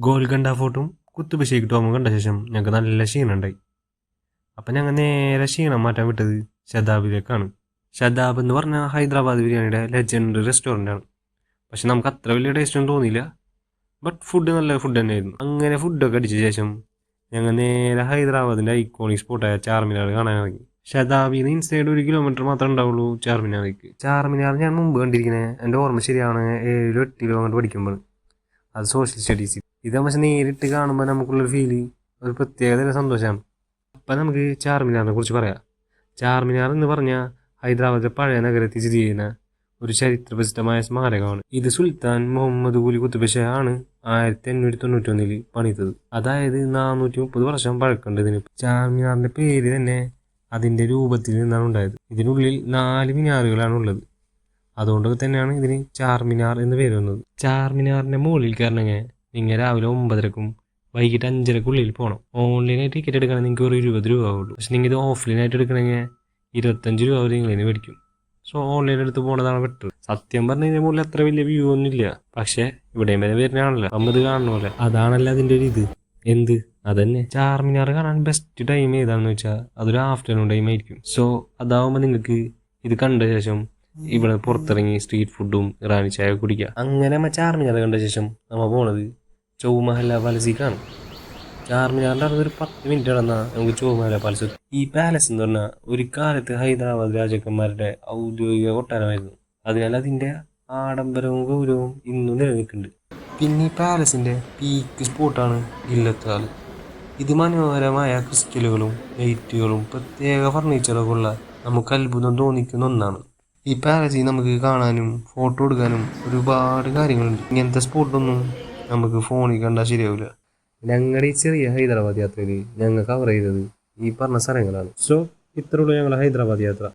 Golconda ഫോർട്ടും കുത്തുബ് shake ഡാമും കണ്ട ശേഷം ഞങ്ങൾക്ക് നല്ല ക്ഷീണമുണ്ടായി. അപ്പം ഞങ്ങൾ നേരെ ക്ഷീണം മാറ്റാൻ വിട്ടത് ശതാബിലേക്കാണ്. ശതാബ് എന്ന് പറഞ്ഞാൽ ഹൈദരാബാദ് ബിരിയാണിയുടെ ലെജൻഡറി റെസ്റ്റോറൻ്റാണ്. പക്ഷെ നമുക്ക് അത്ര വലിയ ടേസ്റ്റ് ഒന്നും തോന്നിയില്ല. ബട്ട് ഫുഡ് നല്ല ഫുഡ് തന്നെയായിരുന്നു. അങ്ങനെ ഫുഡൊക്കെ അടിച്ച ശേഷം ഞങ്ങൾ നേരെ ഹൈദരാബാദിൻ്റെ ഐക്കോണിക് സ്പോട്ടായ ചാർമിനാർ കാണാൻ ഇറങ്ങി. ശതാബിന്ന് ഇൻസൈഡ് 1 കിലോമീറ്റർ മാത്രമേ ഉണ്ടാവുള്ളൂ ചാർമിനാർക്ക്. ചാർമിനാർ ഞാൻ മുമ്പ് കണ്ടിരിക്കുന്നത് എൻ്റെ ഓർമ്മ ശരിയാണ് 7-8 കിലോമീറ്റർ പഠിക്കുമ്പോൾ. അത് സോഷ്യൽ സ്റ്റഡീസ്. ഇത് പക്ഷെ നേരിട്ട് കാണുമ്പോൾ നമുക്കുള്ളൊരു ഫീല് ഒരു പ്രത്യേകത സന്തോഷമാണ്. അപ്പം നമുക്ക് ചാർമിനാറിനെ കുറിച്ച് പറയാം. ചാർമിനാർ എന്ന് പറഞ്ഞാൽ ഹൈദരാബാദിലെ പഴയ നഗരത്തിൽ സ്ഥിതി ചെയ്യുന്ന ഒരു ചരിത്രപ്രസിദ്ധമായ സ്മാരകമാണ്. ഇത് സുൽത്താൻ മുഹമ്മദ് കുലി കുത്തുബ് ഷാ ആണ് 1891 പണിതത്. അതായത് 430 വർഷം പഴക്കമുണ്ട് ഇതിന്. ചാർമിനാറിന്റെ പേര് തന്നെ അതിന്റെ രൂപത്തിൽ നിന്നാണ് ഉണ്ടായത്. ഇതിനുള്ളിൽ 4 മിനാറുകളാണ് ഉള്ളത്. അതുകൊണ്ട് തന്നെയാണ് ഇതിന് ചാർമിനാർ എന്ന് പേര് വന്നത്. ചാർമിനാറിന്റെ മുകളിൽ കയറണമെങ്കിൽ നിങ്ങൾ രാവിലെ 9:30ക്കും വൈകിട്ട് 5:30ക്കുള്ളിൽ പോകണം. ഓൺലൈനായിട്ട് ടിക്കറ്റ് എടുക്കണമെങ്കിൽ നിങ്ങൾക്ക് ഒരു 20 രൂപ ആവുള്ളൂ. പക്ഷെ നിങ്ങൾ ഇത് ഓഫ്ലൈനായിട്ട് എടുക്കണമെങ്കിൽ 25 രൂപ അവർ നിങ്ങളതിന് മേടിക്കും. സോ ഓൺലൈൻ എടുത്ത് പോകണതാണ് ബെറ്റർ. സത്യം പറഞ്ഞതിന് മുകളിൽ അത്ര വലിയ വ്യൂ ഒന്നും ഇല്ല. പക്ഷെ ഇവിടെയും വരെ വരുന്നതാണല്ലോ, നമ്മൾ ഇത് കാണുന്ന പോലെ. അതാണല്ലോ അതിൻ്റെ ഒരു ഇത്. എന്ത് അതന്നെ ചാർമിനാർ കാണാൻ ബെസ്റ്റ് ടൈം ഏതാണെന്ന് വെച്ചാൽ അതൊരു ആഫ്റ്റർനൂൺ ടൈം ആയിരിക്കും. സോ അതാവുമ്പോൾ നിങ്ങൾക്ക് ഇത് കണ്ട ശേഷം ഇവിടെ പുറത്തിറങ്ങി സ്ട്രീറ്റ് ഫുഡും ഇറാനി ചായ കുടിക്കുക. അങ്ങനെ നമ്മൾ ചാർമിനാർ കണ്ട ശേഷം നമ്മൾ പോണത് ചൗമഹല്ല പാലസിക്കാണ്. ചാർമിനാറിൻ്റെ അവിടെ ഒരു 10 മിനിറ്റ് നടന്നാൽ നമുക്ക് ചൗമഹല്ല പാലസ്. ഈ പാലസ് എന്ന് പറഞ്ഞാൽ ഒരു കാലത്ത് ഹൈദരാബാദ് രാജാക്കന്മാരുടെ ഔദ്യോഗിക കൊട്ടാരമായിരുന്നു. അതിനാൽ അതിൻ്റെ ആഡംബരവും ഗൗരവവും ഇന്നും നിലനിൽക്കുന്നുണ്ട്. പിന്നെ ഈ പാലസിൻ്റെ പീക്ക് സ്പോട്ടാണ് ഗില്ലത്ത് ഹാൾ. ഇത് മനോഹരമായ ക്രിസ്റ്റലുകളും ലൈറ്റുകളും പ്രത്യേക ഫർണിച്ചറൊക്കെ ഉള്ള നമുക്ക് അത്ഭുതം തോന്നിക്കുന്ന ഒന്നാണ്. ഈ പാലസിൽ നമുക്ക് കാണാനും ഫോട്ടോ എടുക്കാനും ഒരുപാട് കാര്യങ്ങളുണ്ട്. ഇങ്ങനത്തെ സ്പോട്ടൊന്നും നമുക്ക് ഫോണിൽ കണ്ടാൽ ശരിയാവില്ല. ഞങ്ങളുടെ ഈ ചെറിയ ഹൈദരാബാദ് യാത്രയിൽ ഞങ്ങൾ കവർ ചെയ്തത് ഈ പറഞ്ഞ സ്ഥലങ്ങളാണ്. സോ ഇത്രയുള്ളൂ ഞങ്ങളുടെ ഹൈദരാബാദ് യാത്ര.